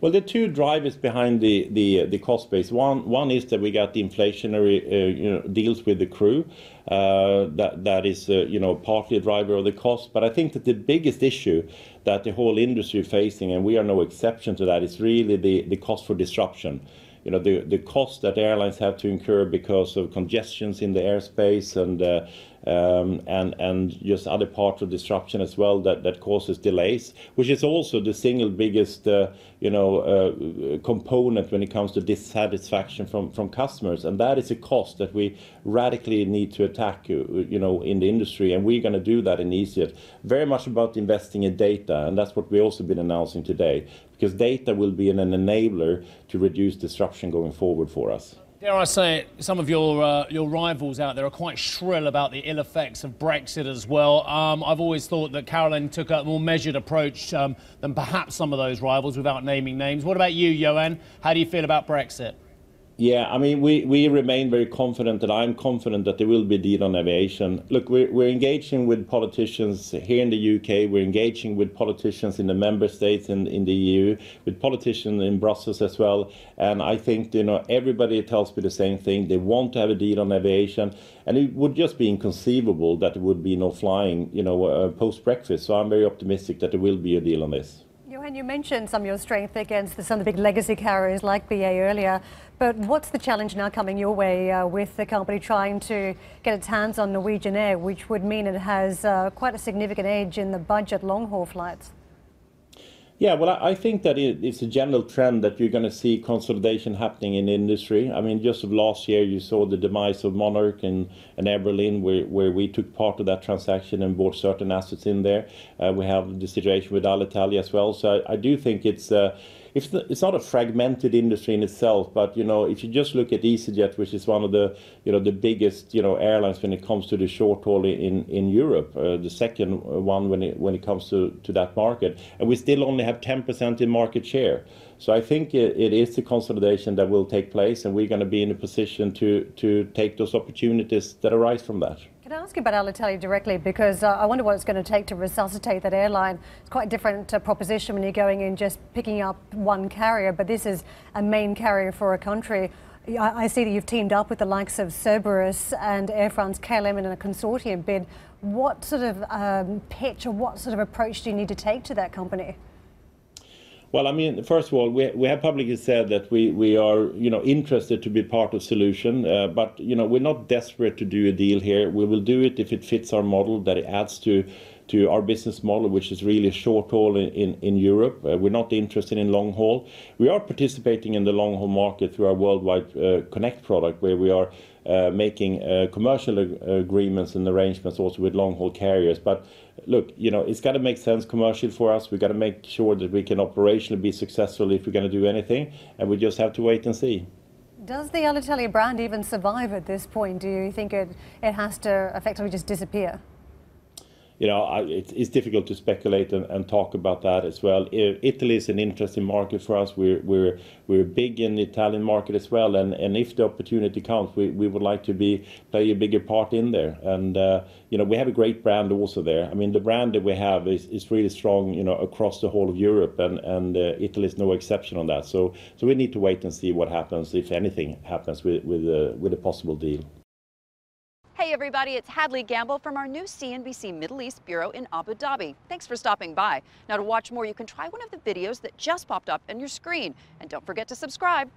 Well, the two drivers behind the cost base. One is that we got the inflationary deals with the crew. That is partly a driver of the cost. But I think that the biggest issue that the whole industry is facing, and we are no exception to that, is really the cost for disruption. The cost that airlines have to incur because of congestions in the airspace and just other parts of disruption as well that causes delays, which is also the single biggest component when it comes to dissatisfaction from customers, and that is a cost that we radically need to attack in the industry, and we're going to do that in EasyJet. Very much about investing in data, and that's what we also been announcing today, because data will be an enabler to reduce disruption going forward for us. Dare I say it, some of your rivals out there are quite shrill about the ill effects of Brexit as well. I've always thought that Caroline took a more measured approach than perhaps some of those rivals, without naming names. What about you, Johan? How do you feel about Brexit? Yeah, I mean, we remain very confident, and I'm confident that there will be a deal on aviation. Look, we're engaging with politicians here in the UK, we're engaging with politicians in the member states and in the EU, with politicians in Brussels as well. And I think, everybody tells me the same thing. They want to have a deal on aviation, and it would just be inconceivable that there would be no flying, post-Brexit. So I'm very optimistic that there will be a deal on this. Johan, you mentioned some of your strength against some of the big legacy carriers like BA earlier, but what's the challenge now coming your way with the company trying to get its hands on Norwegian Air, which would mean it has quite a significant edge in the budget long-haul flights? Yeah, well, I think that it's a general trend that you're going to see consolidation happening in the industry. I mean, just of last year, you saw the demise of Monarch and Air Berlin, where we took part of that transaction and bought certain assets in there. We have the situation with Alitalia as well. So I do think it's not a fragmented industry in itself, but if you just look at EasyJet, which is one of the the biggest airlines when it comes to the short haul in Europe, the second one when it comes to that market, and we still only have 10% in market share. So I think it is the consolidation that will take place, and we're going to be in a position to take those opportunities that arise from that. Can I ask you about Alitalia directly? Because I wonder what it's going to take to resuscitate that airline. It's quite a different proposition when you're going in just picking up one carrier, but this is a main carrier for a country. I see that you've teamed up with the likes of Cerberus and Air France KLM in a consortium bid. What sort of pitch or what sort of approach do you need to take to that company? Well, I mean, first of all, we have publicly said that we are, interested to be part of solution, but, we're not desperate to do a deal here. We will do it if it fits our model, that it adds to our business model, which is really short haul in Europe. We're not interested in long haul. We are participating in the long haul market through our Worldwide Connect product, where we are making commercial agreements and arrangements also with long haul carriers. But look, it's got to make sense commercially for us. We've got to make sure that we can operationally be successful if we're going to do anything, and we just have to wait and see. Does the Alitalia brand even survive at this point? Do you think it has to effectively just disappear? It's difficult to speculate and talk about that as well. Italy is an interesting market for us. We're big in the Italian market as well, and if the opportunity comes, we would like to play a bigger part in there. And we have a great brand also there. I mean, the brand that we have is really strong, across the whole of Europe, and Italy is no exception on that. So we need to wait and see what happens, if anything happens with a possible deal. Hey everybody, it's Hadley Gamble from our new CNBC Middle East Bureau in Abu Dhabi. Thanks for stopping by. Now to watch more, you can try one of the videos that just popped up on your screen. And don't forget to subscribe.